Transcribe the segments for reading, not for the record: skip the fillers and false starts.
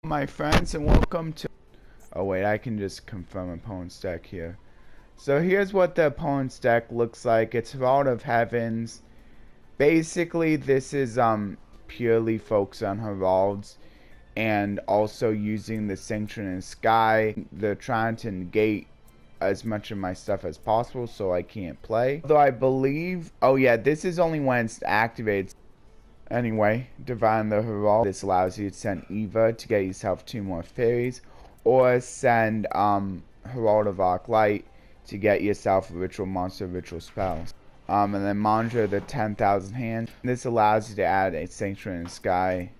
My friends, and welcome to... Oh wait, I can just confirm opponent's deck here. So here's what the opponent's deck looks like. It's Herald of Heavens. Basically, this is purely focused on Heralds and also using the Sanctuary in the Sky. They're trying to negate as much of my stuff as possible so I can't play. Though I believe... Oh yeah, this is only when it's activated. Anyway, Divine the Herald. This allows you to send Eva to get yourself 2 more fairies, or send Herald of Arclight to get yourself a ritual monster, ritual spells. And then Monitor the 10,000 hands. This allows you to add a Sanctuary in the Sky.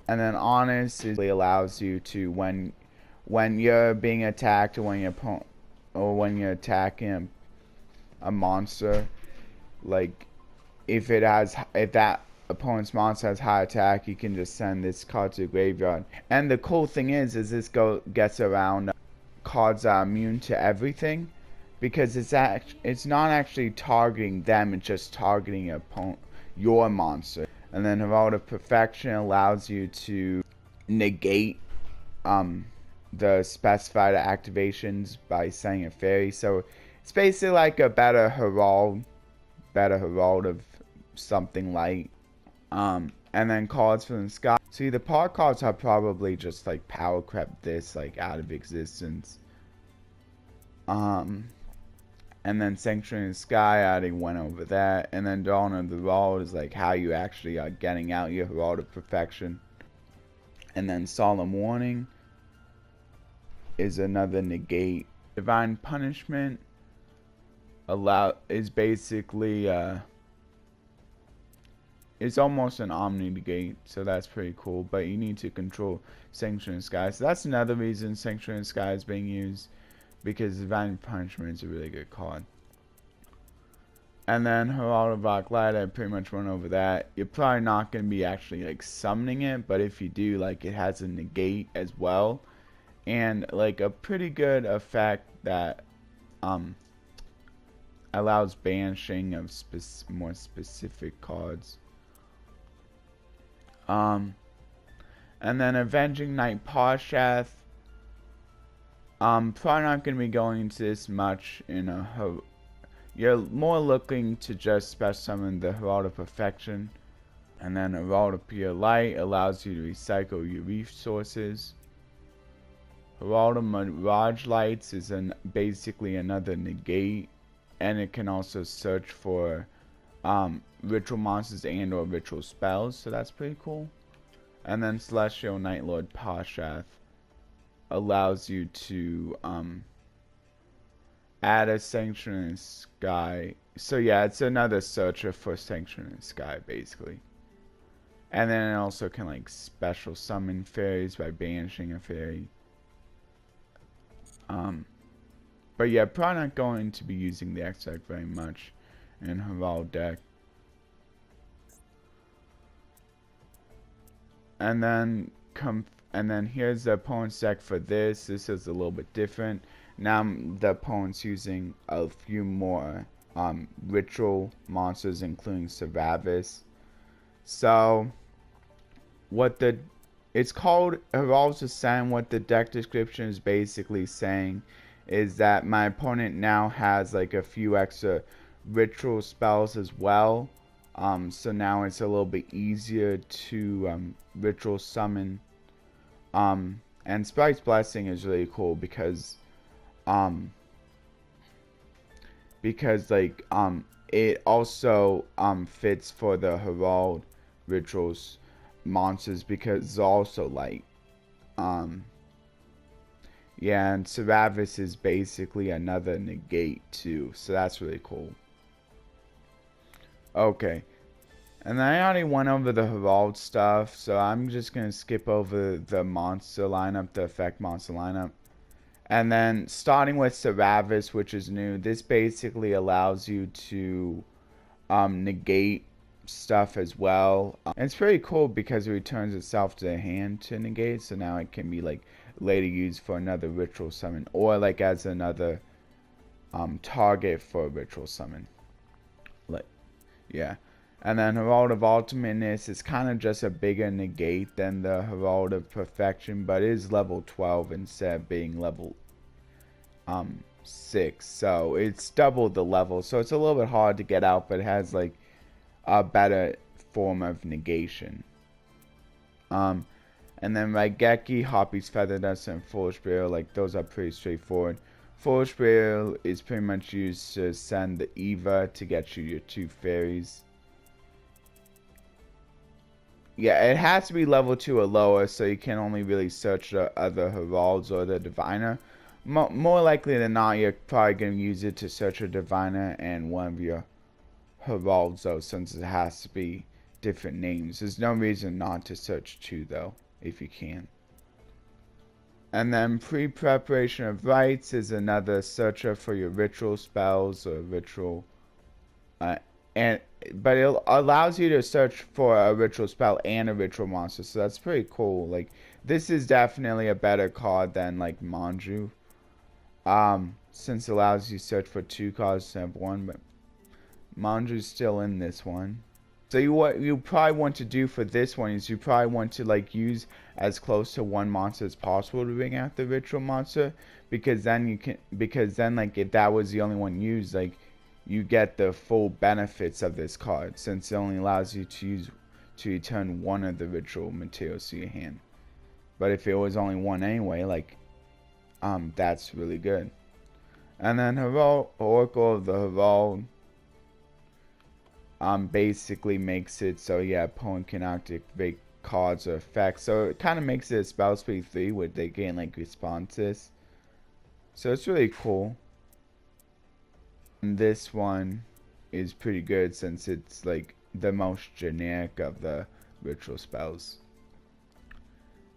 And then Honest allows you to, when you're being attacked, or when you're attacking a monster, like if that opponent's monster has high attack, you can just send this card to the graveyard. And the cool thing is this gets around cards that are immune to everything, because it's not actually targeting them, it's just targeting your monster. And then Herald of Perfection allows you to negate the specified activations by sending a fairy. So it's basically like a better Herald of something light. And then cards from the sky. See, the part cards are probably just like power crept this like out of existence. And then Sanctuary in the Sky, I already went over that. And then Dawn of the Herald is like how you actually are getting out your Herald of Perfection. And then Solemn Warning is another negate. Divine Punishment is basically it's almost an Omni negate, so that's pretty cool, but you need to control Sanctuary in the Sky. So that's another reason Sanctuary in the Sky is being used, because Divine Punishment is a really good card. And then Herald of Arclight, I pretty much went over that. You're probably not going to be actually like summoning it, but if you do, like, it has a negate as well, and like a pretty good effect that allows banishing of more specific cards. And then Avenging Knight Parshath. Probably not going to be going into this much you're more looking to just special summon the Herald of Perfection. And then Herald of Pure Light allows you to recycle your resources. Herald of Mirage Lights is basically another negate, and it can also search for ritual monsters and or ritual spells, so that's pretty cool. And then Celestial Night Lord Parshath allows you to add a Sanctuary in the Sky. So yeah, it's another searcher for Sanctuary in the Sky basically. And then it also can like special summon fairies by banishing a fairy. But yeah, probably not going to be using the X deck very much in Herald deck. And then here's the opponent's deck for this. This is a little bit different. Now the opponent's using a few more ritual monsters, including Servavis. So it's called Herald's Ascent. What the deck description is basically saying is that my opponent now has like a few extra ritual spells as well. So now it's a little bit easier to ritual summon. And Sprite's Blessing is really cool because it also fits for the Herald rituals monsters, because it's also like yeah, and Servavis is basically another negate too, so that's really cool. Okay, and I already went over the Herald stuff, so I'm just going to skip over the monster lineup, the effect monster lineup. And then starting with Servavis, which is new, this basically allows you to negate stuff as well. And it's pretty cool because it returns itself to the hand to negate, so now it can be like later used for another ritual summon, or like as another target for a ritual summon. Yeah. And then Herald of Ultimateness is kind of just a bigger negate than the Herald of Perfection, but it is level 12 instead of being level 6. So it's double the level. So it's a little bit hard to get out, but it has like a better form of negation. And then Raigeki, Hoppy's Feather Dust, and Foolish Burial, like those are pretty straightforward. Foolish Burial is pretty much used to send the Eva to get you your 2 fairies. Yeah, it has to be level 2 or lower, so you can only really search the other Heralds or the Diviner. More likely than not, you're probably going to use it to search a Diviner and one of your Heralds, though, since it has to be different names. There's no reason not to search 2, though, if you can. And then Pre-Preparation of Rites is another searcher for your ritual spells or ritual... but it allows you to search for a ritual spell and a ritual monster, so that's pretty cool. Like, this is definitely a better card than like Manju, since it allows you to search for 2 cards instead of 1, but Manju's still in this one. So what you probably want to do for this one is you probably want to like use as close to 1 monster as possible to bring out the ritual monster, because then like if that was the only one used, like you get the full benefits of this card, since it only allows you to return 1 of the ritual materials to your hand. But if it was only 1 anyway, like that's really good. And then Oracle of the Herald basically makes it so opponent can activate cards or effects. So it kind of makes it a spell speed 3 where they gain like responses. So it's really cool. And this one is pretty good since it's like the most generic of the ritual spells.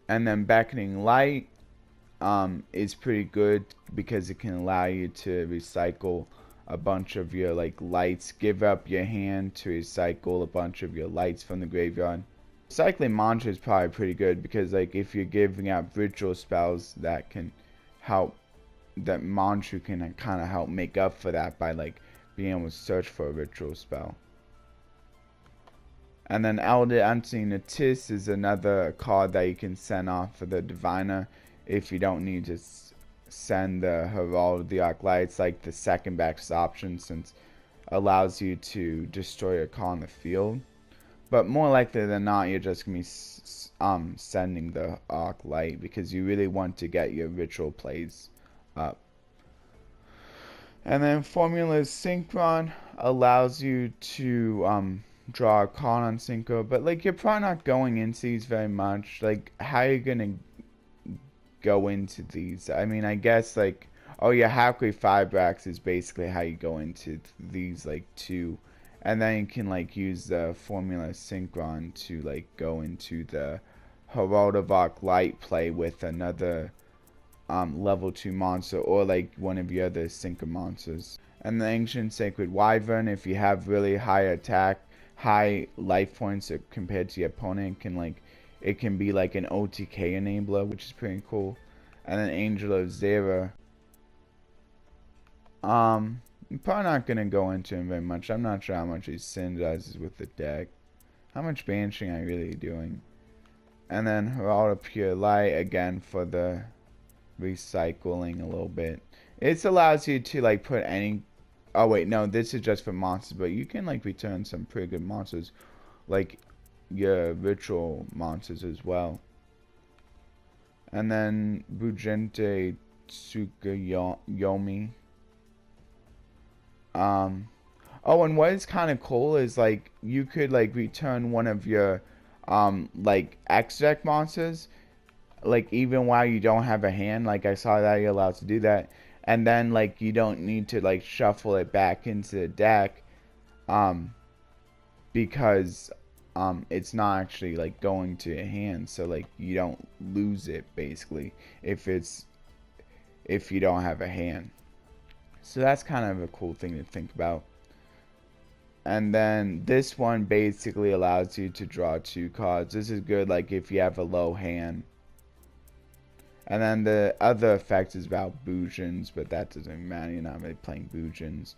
And then Beckoning Light is pretty good because it can allow you to recycle a bunch of your like lights. Give up your hand to recycle a bunch of your lights from the graveyard. Recycling mantra is probably pretty good because like if you're giving out ritual spells, that can help. That mantra can kind of help make up for that by like being able to search for a ritual spell. And then Elder Unseen Atis is another card that you can send off for the Diviner if you don't need to send the Herald of the Arc Light. It's like the second best option since it allows you to destroy a card on the field. But more likely than not, you're just going to be sending the Arc Light because you really want to get your ritual plays up. And then Formula's Synchron allows you to draw a card on Synchro, but like you're probably not going into these very much. Like how are you gonna go into these? I mean, I guess like Hakui Fibrax is basically how you go into these like 2, and then you can like use the Formula Synchron to like go into the Herald of Arc Light play with another level 2 monster or like one of your other Synchro monsters. And the Ancient Sacred Wyvern, if you have really high attack, high life points compared to your opponent, it can be like an OTK enabler, which is pretty cool. And then Angel of Zera, I'm probably not gonna go into him very much. I'm not sure how much he synergizes with the deck. How much banishing are you really doing? And then Herald of Pure Light, again for the recycling a little bit. It allows you to like put any... Oh wait, no, this is just for monsters, but you can like return some pretty good monsters, like your ritual monsters as well. And then Bujente Tsukuyomi. Oh, and what is kind of cool is like you could like return one of your like X deck monsters, like even while you don't have a hand. Like I saw that you're allowed to do that, and then like you don't need to like shuffle it back into the deck, because it's not actually like going to your hand, so like you don't lose it basically if you don't have a hand. So that's kind of a cool thing to think about. And then this one basically allows you to draw 2 cards. This is good like if you have a low hand. And then the other effect is about Boojins, but that doesn't matter, you're not really playing Boojins.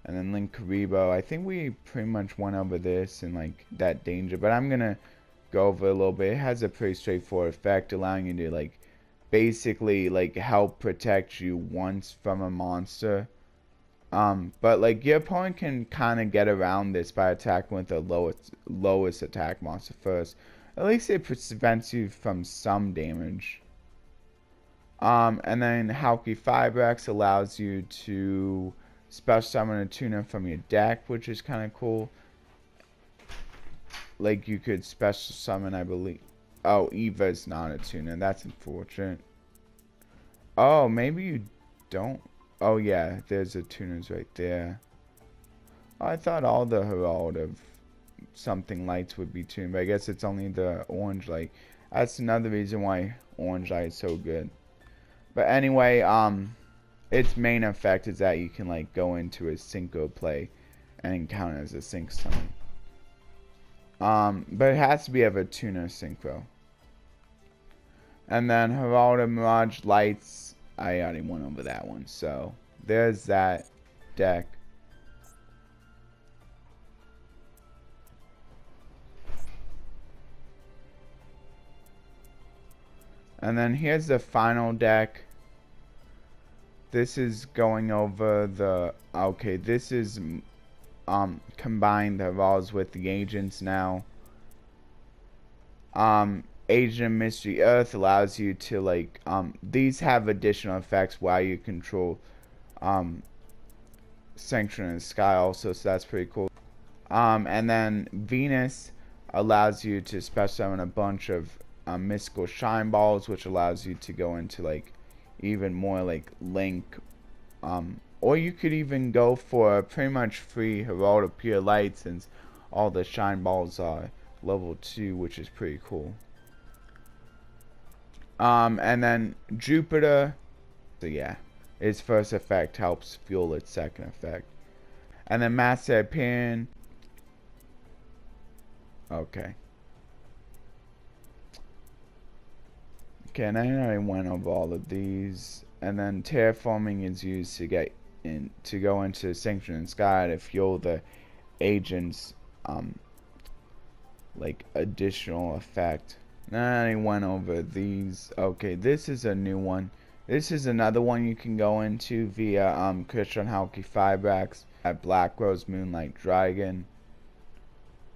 And then Link Karibo. I think we pretty much went over this and like that danger, but I'm gonna go over a little bit. It has a pretty straightforward effect, allowing you to like basically like help protect you once from a monster. But like your opponent can kind of get around this by attacking with the lowest attack monster first. At least it prevents you from some damage. And then Halki 5X allows you to special summon a tuner from your deck, which is kind of cool. Like you could special summon, I believe. Oh, Eva's not a tuner. That's unfortunate. Oh, maybe you don't. Oh yeah, there's the tuners right there. Oh, I thought all the Herald of something lights would be tuned, but I guess it's only the orange light. That's another reason why orange light is so good. But anyway, its main effect is that you can like go into a synchro play and count as a sync summon. But it has to be of a tuner synchro. And then Herald of Mirage Lights, I already went over that one, so there's that deck. And then here's the final deck. This is going over the, okay, this is combine the Heralds with the agents now. Agent Mystery Earth allows you to like these have additional effects while you control Sanction in the Sky also, so that's pretty cool. And then Venus allows you to special summon a bunch of mystical shine balls, which allows you to go into like even more like Link, or you could even go for a pretty much free Herald of Pure Light, since all the shine balls are level 2, which is pretty cool. And then Jupiter, so yeah, its first effect helps fuel its second effect. And then Master Hyperion, okay. Okay, and I already went over all of these. And then terraforming is used to get in to go into Sanction in the Sky to fuel the agent's like additional effect. Then I went over these. Okay, this is a new one. This is another one you can go into via Christian Halki 5X at Black Rose Moonlight Dragon.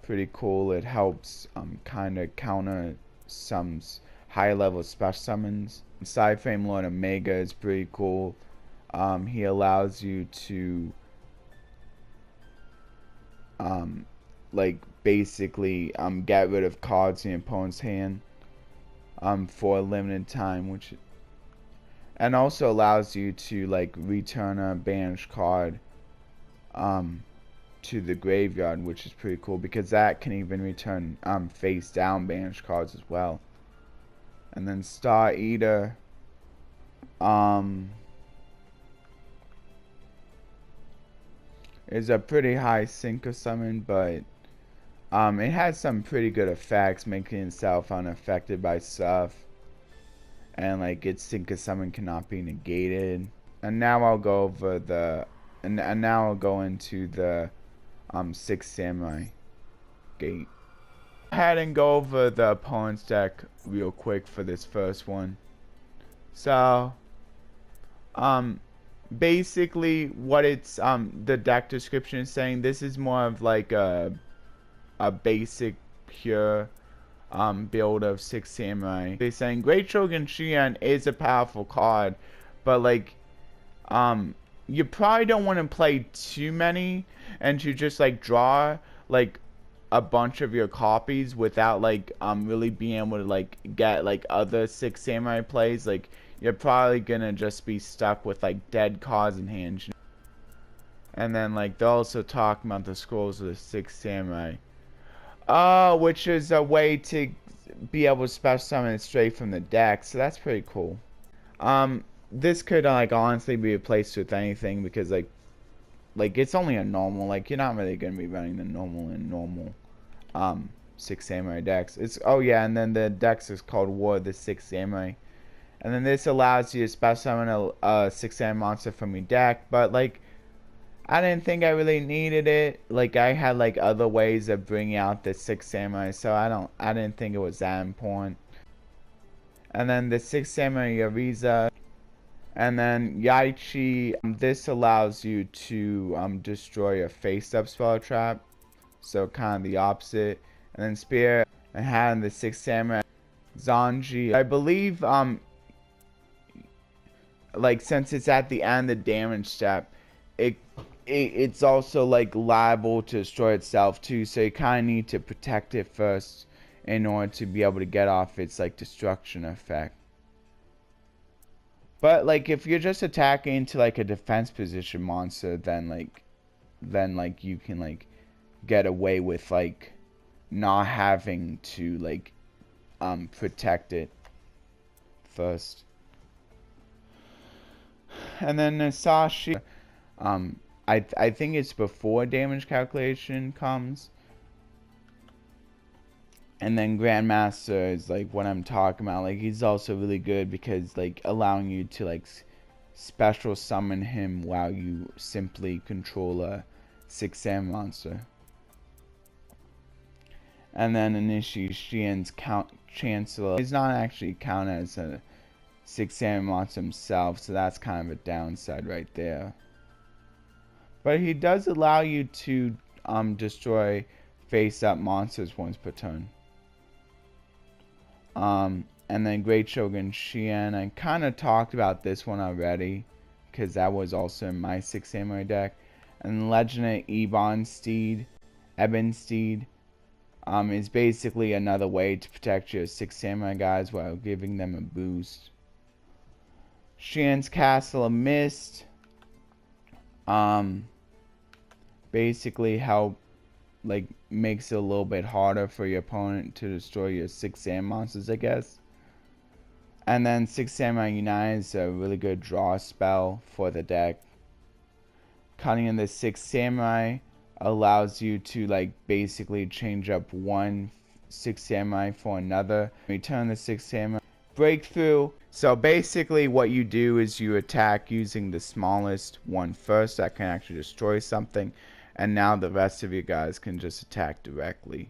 Pretty cool. It helps kind of counter some high level special summons. Psyframe Lord Omega is pretty cool. He allows you to like basically get rid of cards in your opponent's hand for a limited time, which and also allows you to like return a banished card to the graveyard, which is pretty cool because that can even return face down banished cards as well. And then Star Eater is a pretty high synchro summon, but it has some pretty good effects, making itself unaffected by stuff, and like its synchro summon cannot be negated. And now I'll go over the and now I'll go into the 6 Samurai Gate. Go ahead and go over the opponent's deck real quick for this first one. So basically what it's the deck description is saying, this is more of like a basic pure build of 6 Samurai. They're saying Great Shogun Shion is a powerful card, but like you probably don't want to play too many and to just like draw like a bunch of your copies without like really being able to like get like other 6 Samurai plays. Like you're probably gonna just be stuck with like dead cards in hand. And then like they're also talking about the scrolls of the 6 Samurai, which is a way to be able to special summon it straight from the deck, so that's pretty cool. This could like honestly be replaced with anything because like it's only a normal, like you're not really gonna be running the normal and normal 6 Samurai decks. It's oh yeah, and then the decks is called War of the 6 Samurai. And then this allows you to special summon a 6 Samurai monster from your deck, but like I didn't think I really needed it. Like, I had like other ways of bringing out the 6 samurai, so I didn't think it was that important. And then the 6 samurai Yariza, and then Yaichi. This allows you to destroy a face-up spell trap, so kind of the opposite. And then Spear, and having the 6 samurai Zanji. I believe like since it's at the end of the damage step, it's also like liable to destroy itself too, so you kind of need to protect it first in order to be able to get off its like destruction effect. But like if you're just attacking into like a defense position monster, then like you can like get away with like not having to like protect it first. And then Nasashi, I think it's before damage calculation comes. And then Grandmaster is like what I'm talking about. Like he's also really good because like allowing you to like special summon him while you simply control a 6 sam monster. And then Inishi Shien's Chancellor is not actually counted as a 6 sam monster himself, so that's kind of a downside right there. But he does allow you to destroy face-up monsters once per turn. And then Great Shogun Shien, I kind of talked about this one already, because that was also in my 6 samurai deck. And Legend of Ebon Steed, is basically another way to protect your 6 samurai guys while giving them a boost. Shien's Castle of Mist, basically help, like, makes it a little bit harder for your opponent to destroy your 6 sam monsters, I guess. And then 6 Samurai Unite is a really good draw spell for the deck. Cutting in the 6 Samurai allows you to like basically change up one 6 Samurai for another. Return the 6 Samurai. Breakthrough. So basically what you do is you attack using the smallest one first that can actually destroy something. And now the rest of you guys can just attack directly.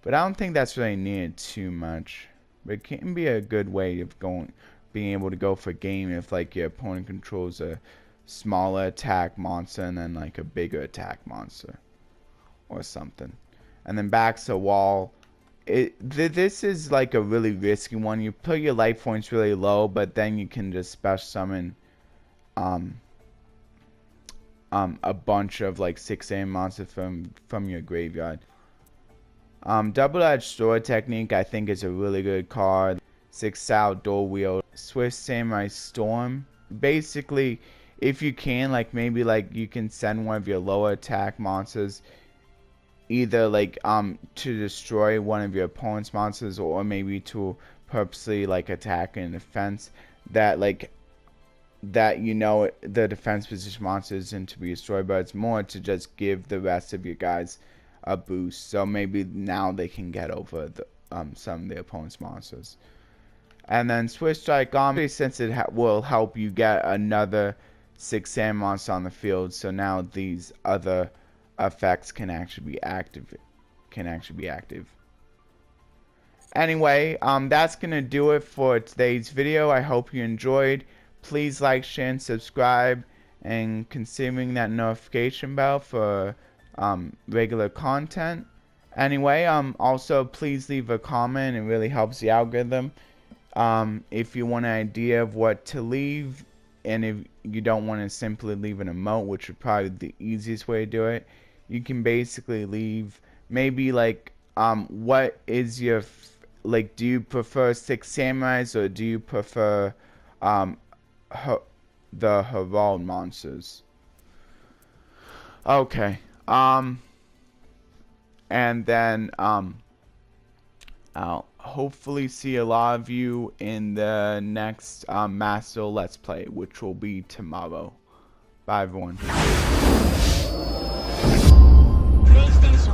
But I don't think that's really needed too much. But it can be a good way of being able to go for game if like your opponent controls a smaller attack monster and then like a bigger attack monster or something. And then back to the wall. This is like a really risky one. You put your life points really low, but then you can just special summon a bunch of like 6 AM monsters from your graveyard. Double-edged sword technique I think is a really good card. 6 Sao dual wield. Swift Samurai Storm. Basically, if you can, like maybe like you can send one of your lower attack monsters either like to destroy one of your opponent's monsters, or maybe to purposely like attack in defense that you know the defense position monster isn't to be destroyed, but it's more to just give the rest of your guys a boost, so maybe now they can get over the, some of the opponent's monsters. And then Swift Strike, since it will help you get another 6 sand monster on the field, so now these other effects can actually be active. Anyway, that's gonna do it for today's video. I hope you enjoyed. Please like, share, and subscribe, and considering that notification bell for regular content. Anyway, also please leave a comment. It really helps the algorithm. If you want an idea of what to leave, and if you don't want to simply leave an emote, which would probably be the easiest way to do it, you can basically leave maybe like what is your like, do you prefer 6 samurais or do you prefer the Herald monsters? Okay. And then I'll hopefully see a lot of you in the next Master Let's Play, which will be tomorrow. Bye everyone. PlayStation